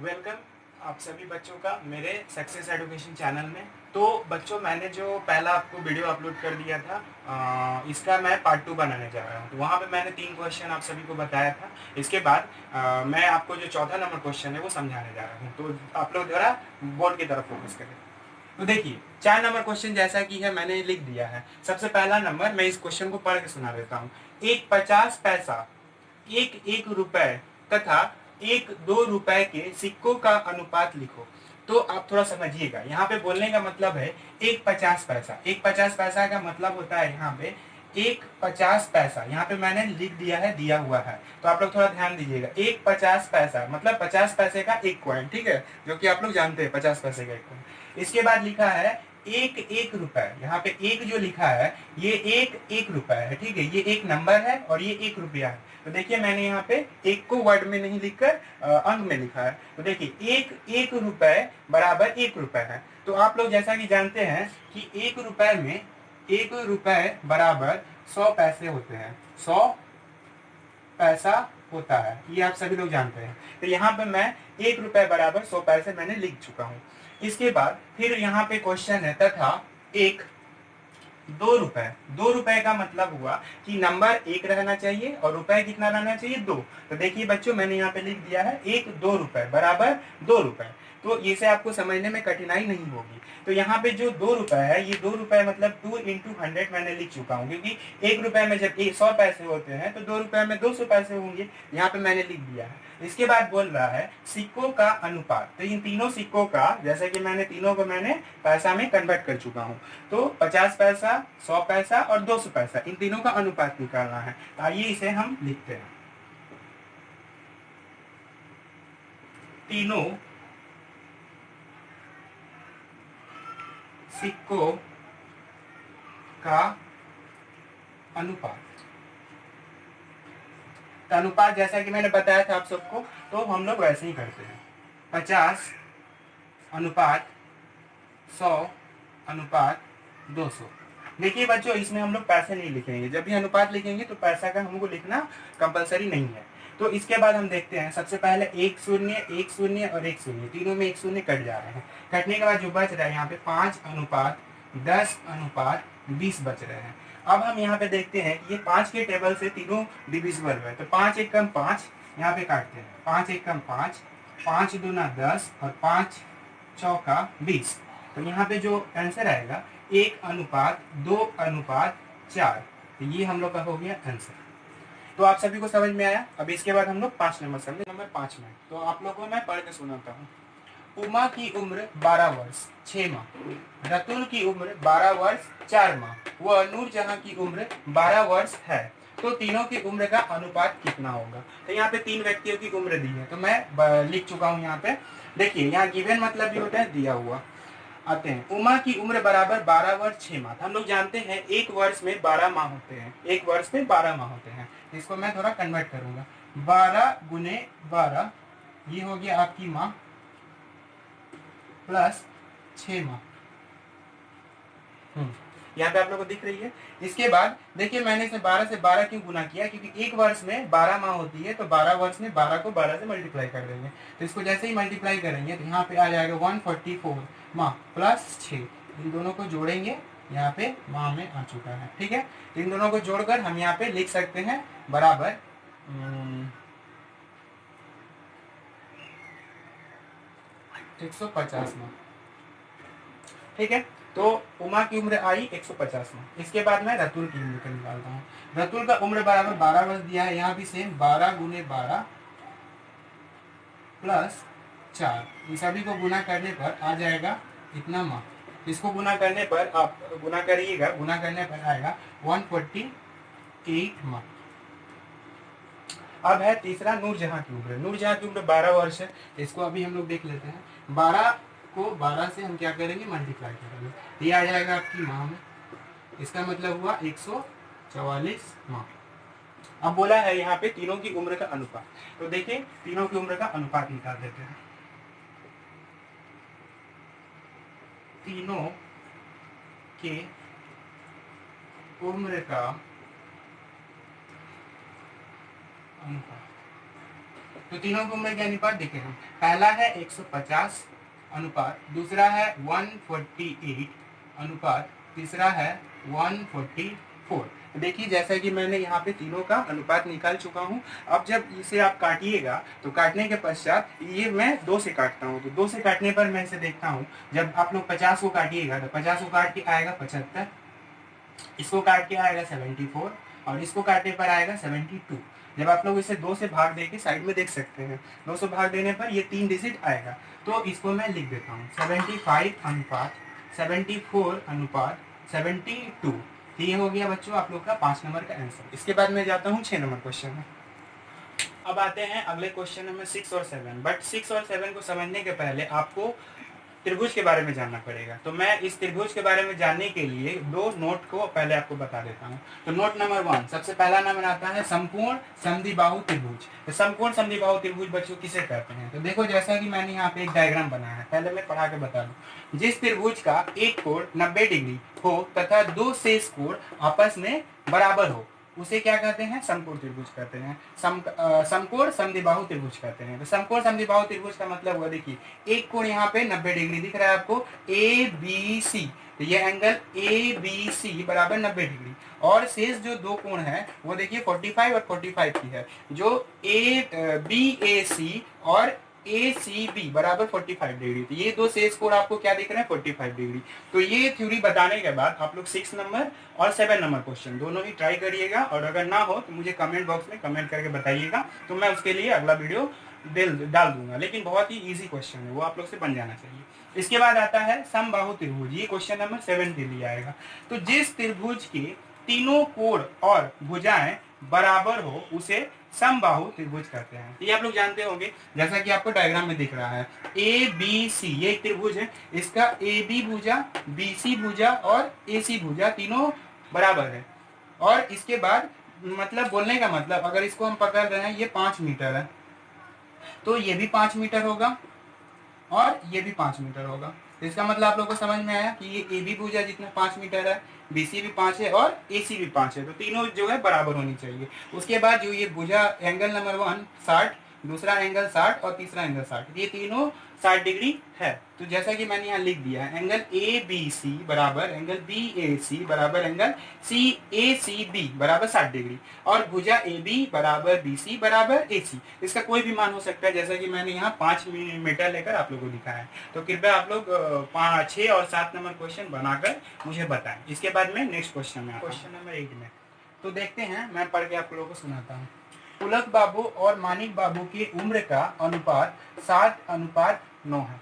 Welcome आप सभी बच्चों का मेरे सक्सेस एजुकेशन चैनल में। तो बच्चों, मैंने जो पहला आपको वीडियो अपलोड कर दिया था, इसका मैं पार्ट 2 बनाने जा रहा हूँ। तो वहाँ पे मैंने 3 क्वेश्चन आप सभी को बताया था। इसके बाद मैं आपको जो चौथा नंबर क्वेश्चन है वो समझाने जा रहा हूँ। तो आप लोग जरा बोर्ड की तरफ फोकस करें। तो देखिए, 4 नंबर क्वेश्चन जैसा कि है मैंने लिख दिया है। सबसे पहला नंबर, मैं इस क्वेश्चन को पढ़ के सुना देता हूँ। एक 50 पैसा, एक 1 रुपए तथा एक 2 रुपए के सिक्कों का अनुपात लिखो। तो आप थोड़ा समझिएगा, यहाँ पे बोलने का मतलब है एक 50 पैसा। एक 50 पैसा का मतलब होता है यहाँ पे एक 50 पैसा। यहाँ पे मैंने लिख दिया है, दिया हुआ है, तो आप लोग थोड़ा ध्यान दीजिएगा। एक 50 पैसा मतलब 50 पैसे का एक कॉइन, ठीक है, जो कि आप लोग जानते हैं 50 पैसे का एक कॉइन। इसके बाद लिखा है एक 1 रुपए। यहाँ पे एक जो लिखा है ये एक 1 रुपए है, ठीक है, ये एक नंबर है और ये 1 रुपया है। तो देखिए, मैंने यहाँ पे एक को वर्ड में नहीं लिखकर अंक में लिखा है। तो देखिए, एक 1 रुपए बराबर 1 रुपए है। तो आप लोग जैसा कि जानते हैं कि 1 रुपए में 1 रुपए बराबर 100 पैसे होते हैं। 100 पैसा होता है, ये आप सभी लोग जानते हैं। तो यहाँ पे मैं 1 रुपए बराबर 100 पैसे मैंने लिख चुका हूँ। इसके बाद फिर यहाँ पे क्वेश्चन है तथा एक 2 रुपए। 2 रुपए का मतलब हुआ कि नंबर 1 रहना चाहिए और रुपए कितना रहना चाहिए, 2। तो देखिए बच्चों, मैंने यहाँ पे लिख दिया है एक 2 रुपए बराबर 2 रुपए। तो इसे आपको समझने में कठिनाई नहीं होगी। तो यहाँ पे जो 2 रुपए है, ये 2 रुपए मतलब 2 इंटू 100 मैंने लिख चुका हूँ, क्योंकि 1 रुपए में जब 100 पैसे होते हैं तो 2 रुपए में 200 पैसे होंगे। यहाँ पे मैंने लिख दिया है। इसके बाद बोल रहा है सिक्कों का अनुपात। तो इन तीनों सिक्कों का, जैसे कि मैंने तीनों को मैंने पैसा में कन्वर्ट कर चुका हूँ। तो 50 पैसा, 100 पैसा और 200 पैसा, इन तीनों का अनुपात निकालना है। आइए इसे हम लिखते हैं। तीनों सिक्कों का अनुपात। तो अनुपात जैसा कि मैंने बताया था आप सबको, तो हम लोग वैसे ही करते हैं। 50 अनुपात 100 अनुपात 200। देखिए बच्चों, इसमें हम लोग पैसे नहीं लिखेंगे। जब भी अनुपात लिखेंगे तो पैसा का हमको लिखना कंपलसरी नहीं है। तो इसके बाद हम देखते हैं, सबसे पहले 1 शून्य 1 शून्य और 1 शून्य, तीनों में 1 शून्य कट जा रहे हैं। कटने के बाद जो बच रहा है यहाँ पे 5 अनुपात 10 अनुपात 20 बच रहे हैं। अब हम यहाँ पे देखते हैं कि ये 5 के टेबल से तीनों डिविजिबल है। तो 5 एक कम 5, यहाँ पे काटते हैं। 5 एक कम 5, 5 दूना 10 और 5 चौका 20। तो यहाँ पे जो आंसर आएगा 1 अनुपात 2 अनुपात 4। तो ये हम लोग का हो गया आंसर। तो आप सभी को समझ में आया। अब इसके बाद हम लोग 5 नंबर समझे। नंबर 5 में तो आप लोगों को मैं पढ़ के सुनाता हूँ। उमा की उम्र 12 वर्ष 6 माह, रतुल की उम्र 12 वर्ष 4 माह व नूरजहां की उम्र 12 वर्ष है। तो तीनों की उम्र का अनुपात कितना होगा। तो यहाँ पे 3 व्यक्तियों की उम्र दी है, तो मैं लिख चुका हूँ यहाँ पे। देखिए, यहाँ गिवन मतलब भी होता है दिया हुआ। आते हैं, उमा की उम्र बराबर 12 वर्ष 6 माह। हम लोग जानते हैं एक वर्ष में 12 माह होते हैं। एक वर्ष में 12 माह होते हैं। इसको मैं थोड़ा कन्वर्ट करूंगा। 12 गुने 12, ये हो गया आपकी माह, प्लस 6 माह। यहाँ पे आप लोग को दिख रही है। इसके बाद देखिए, मैंने इसे 12 से 12 क्यों गुना किया, क्योंकि एक वर्ष में 12 माह होती है। तो 12 वर्ष में 12 को 12 से मल्टीप्लाई कर देंगे। तो इसको जैसे ही मल्टीप्लाई करेंगे तो यहाँ पे आ जाएगा 144 माह प्लस 6। इन दोनों को जोड़ेंगे, यहाँ पे माह में आ चुका है, ठीक है। तो इन दोनों को जोड़कर हम यहाँ पे लिख सकते हैं बराबर 150 माह, ठीक है। तो उमा की उम्र आई 150 में। इसके बाद मैं रतुल की उम्र का निकालता हूँ। रतुल का उम्र बराबर 12 वर्ष दिया है। यहाँ भी सेम 12 गुने 12 प्लस 4। इन सभी को गुना करने पर आ जाएगा इतना माह। इसको गुना करने पर आप गुना करिएगा, गुना करने पर आएगा 148 माह। अब है तीसरा नूरजहां की उम्र। नूरजहां की उम्र 12 वर्ष है। इसको अभी हम लोग देख लेते हैं। 12 को 12 से हम क्या करेंगे, मल्टीप्लाई करेंगे। ये आ जाएगा आपकी माह में। इसका मतलब हुआ 144 माह। अब बोला है यहाँ पे तीनों की उम्र का अनुपात। तो देखिए, तीनों की उम्र का अनुपात निकाल देते हैं। तीनों के उम्र का अनुपात। तो तीनों की उम्र के अनुपात देखें हम। पहला है 150 अनुपात, दूसरा है 148 अनुपात, तीसरा है 144। देखिए जैसा कि मैंने यहाँ पे तीनों का अनुपात निकाल चुका हूँ। अब जब इसे आप काटिएगा तो काटने के पश्चात ये मैं 2 से काटता हूँ, तो 2 से काटने पर मैं इसे देखता हूँ। जब आप लोग 50 को काटिएगा तो 50 को काट के आएगा 75, इसको काट के आएगा 74 और इसको काटने पर आएगा 72। जब आप लोग इसे 2 से भाग देके साइड में देख सकते हैं, 2 से भाग देने पर ये 3 डिजिट आएगा। तो इसको मैं लिख देता हूँ 75 अनुपात 74 अनुपात 72। तो ये हो गया बच्चों आप लोग का 5 नंबर का आंसर। इसके बाद मैं जाता हूँ 6 नंबर क्वेश्चन में। अब आते हैं अगले क्वेश्चन नंबर 6 और 7। बट 6 और 7 को समझने के पहले आपको त्रिभुज के बारे में जानना पड़ेगा। तो मैं इस त्रिभुज के बारे में जानने के लिए 2 नोट को पहले आपको बता देता हूँ। तो नोट नंबर 1, सबसे पहला नंबर आता है समकोण समद्विबाहु त्रिभुज। तो समकोण समद्विबाहु त्रिभुज बच्चों किसे कहते हैं? तो देखो जैसा कि मैंने यहाँ पे एक डायग्राम बनाया है, पहले मैं पढ़ा के बता दूं। जिस त्रिभुज का एक कोण 90 डिग्री हो तथा 2 शेष कोण आपस में बराबर हो उसे क्या कहते हैं? समकोण त्रिभुज कहते हैं। समकोण समद्विबाहु त्रिभुज कहते हैं। तो समकोण समद्विबाहु त्रिभुज का मतलब हुआ, देखिए एक कोण यहाँ पे 90 डिग्री दिख रहा है आपको, ए बी सी। तो ये एंगल ए बी सी बराबर 90 डिग्री और शेष जो 2 कोण है वो देखिए 45 और 45 की है, जो ए बी ए सी और ए सी बी बराबर 45 डिग्री। तो ये 2 शेष कोण आपको क्या दिख रहे हैं? 45 डिग्री। तो ये थ्योरी बताने के बाद आप लोग 6 नंबर और 7 नंबर क्वेश्चन दोनों ही ट्राई करिएगा, और अगर ना हो तो मुझे कमेंट बॉक्स में कमेंट करके बताइएगा, तो मैं उसके लिए अगला वीडियो डाल दूंगा। लेकिन बहुत ही इजी क्वेश्चन है, वो आप लोग से बन जाना चाहिए। इसके बाद आता है समबाहु त्रिभुज, ये क्वेश्चन नंबर 7 के लिए आएगा। तो जिस त्रिभुज के तीनों कोण और भुजाएं बराबर हो उसे समबाहु त्रिभुज कहते हैं। ये आप लोग जानते होंगे, जैसा कि आपको डायग्राम में दिख रहा है ए बी सी, ये एक त्रिभुज है, इसका ए बी भुजा, बी सी भुजा और ए सी भुजा तीनों बराबर है। और इसके बाद मतलब बोलने का मतलब, अगर इसको हम पकड़ रहे हैं ये 5 मीटर है, तो ये भी 5 मीटर होगा और ये भी 5 मीटर होगा। तो इसका मतलब आप लोगों को समझ में आया कि ये ए बी भुजा जितना 5 मीटर है, बी सी भी 5 है और ए सी भी 5 है, तो तीनों जो है बराबर होनी चाहिए। उसके बाद जो ये भुजा एंगल नंबर 1 60, दूसरा एंगल 60 और तीसरा एंगल 60, ये तीनों 60 डिग्री है। तो जैसा कि मैंने यहाँ लिख दिया है, एंगल ए बी सी बराबर एंगल बी ए सी बराबर एंगल सी ए सी बी बराबर 60 डिग्री, और भुजा ए बी बराबर बी सी बराबर ए सी। इसका कोई भी मान हो सकता है, जैसा कि मैंने यहाँ 5 मीटर लेकर आप लोगों को दिखाया है। तो कृपया आप लोग 6 और 7 नंबर क्वेश्चन बनाकर मुझे बताएं। इसके बाद में नेक्स्ट क्वेश्चन में क्वेश्चन नंबर 8 में तो देखते हैं, मैं पढ़ के आप लोगों को सुनाता हूँ। पुलक बाबू और मानिक बाबू की उम्र का अनुपात 7:9 है।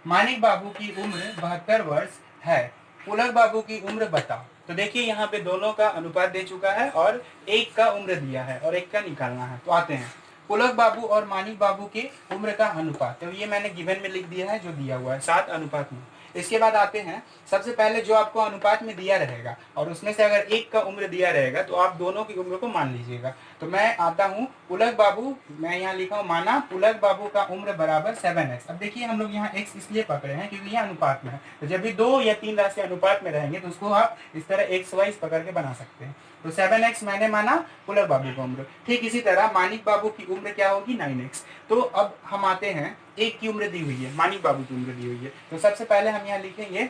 मानिक बाबू की उम्र 72 वर्ष है। पुलक बाबू की उम्र बताओ। तो देखिए यहाँ पे दोनों का अनुपात दे चुका है और एक का उम्र दिया है और एक का निकालना है। तो आते हैं पुलक बाबू और मानिक बाबू की उम्र का अनुपात। तो ये मैंने गिवन में लिख दिया है, जो दिया हुआ है 7:9। इसके बाद आते हैं, सबसे पहले जो आपको अनुपात में दिया रहेगा और उसमें से अगर एक का उम्र दिया रहेगा तो आप दोनों की उम्र को मान लीजिएगा। तो मैं आता हूँ पुलक बाबू, मैं यहाँ लिखा हूँ माना पुलक बाबू का उम्र बराबर 7x। अब देखिए हम लोग यहाँ x इसलिए पकड़े हैं क्योंकि ये अनुपात में है। तो जब भी 2 या 3 राशि अनुपात में रहेंगे तो उसको आप इस तरह x वाइज पकड़ के बना सकते हैं। तो 7x मैंने माना पुलक बाबू का उम्र। ठीक इसी तरह मानिक बाबू की उम्र क्या होगी? 9x। तो अब हम आते हैं, एक की उम्र दी हुई है, मानिक बाबू की उम्र दी हुई है। तो सबसे पहले हम यहाँ लिखेंगे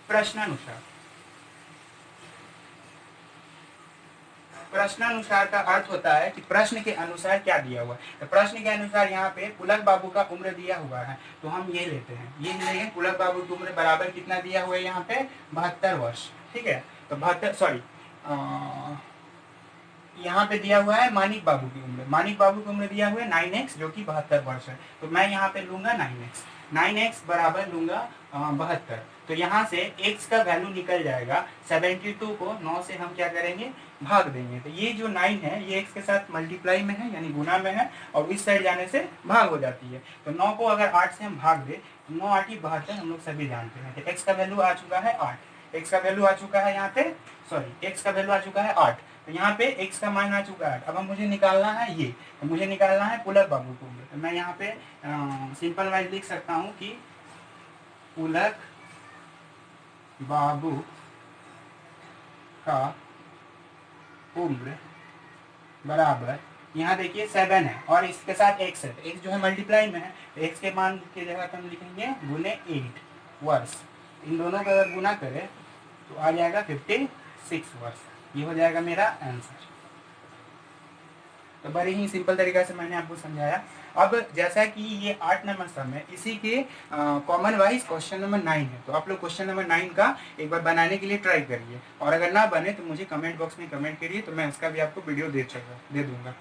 प्रश्नानुसार। प्रश्नानुसार का अर्थ होता है कि प्रश्न के अनुसार क्या दिया हुआ है। तो प्रश्न के अनुसार यहाँ पे पुलक बाबू का उम्र दिया हुआ है, तो हम ये लेते हैं, ये लेंगे पुलक बाबू की उम्र बराबर कितना दिया हुआ है यहाँ पे? 72 वर्ष। ठीक है, तो 72 सॉरी यहाँ पे दिया हुआ है मानिक बाबू की उम्र। मानिक बाबू की उम्र दिया हुआ है 9x, जो कि 72 वर्ष है। तो मैं यहाँ पे लूंगा 9x बराबर लूंगा 72। तो यहाँ से x का वैल्यू निकल जाएगा, 72 को 9 से हम क्या करेंगे? भाग देंगे। तो ये जो 9 है ये x के साथ मल्टीप्लाई में है, यानी गुना में है, और इस साइड जाने से भाग हो जाती है। तो 9 को अगर 8 से हम भाग दे, 9 8 72 हम लोग सभी जानते हैं। तो x का वैल्यू आ चुका है 8। x का वैल्यू आ चुका है यहाँ पे, सॉरी x का वैल्यू आ चुका है 8। तो यहाँ पे x का मान आ चुका है। अब हम मुझे निकालना है ये, तो मुझे निकालना है पुलक बाबू को उम्र। तो मैं यहाँ पे सिंपल वाइज लिख सकता हूँ कि पुलक बाबू का उम्र बराबर यहाँ देखिए 7 है और इसके साथ x है, तो x जो है मल्टीप्लाई में है, तो x के मान की जगह पर हम लिखेंगे गुने 8 वर्ष। इन दोनों का अगर गुना करें तो आ जाएगा 56 वर्ष। ये हो जाएगा मेरा आंसर। तो बड़े ही सिंपल तरीका से मैंने आपको समझाया। अब जैसा कि ये 8 नंबर सम है, इसी के कॉमन वाइज क्वेश्चन नंबर 9 है, तो आप लोग क्वेश्चन नंबर 9 का एक बार बनाने के लिए ट्राई करिए, और अगर ना बने तो मुझे कमेंट बॉक्स में कमेंट करिए, तो मैं उसका भी आपको वीडियो दे दूंगा।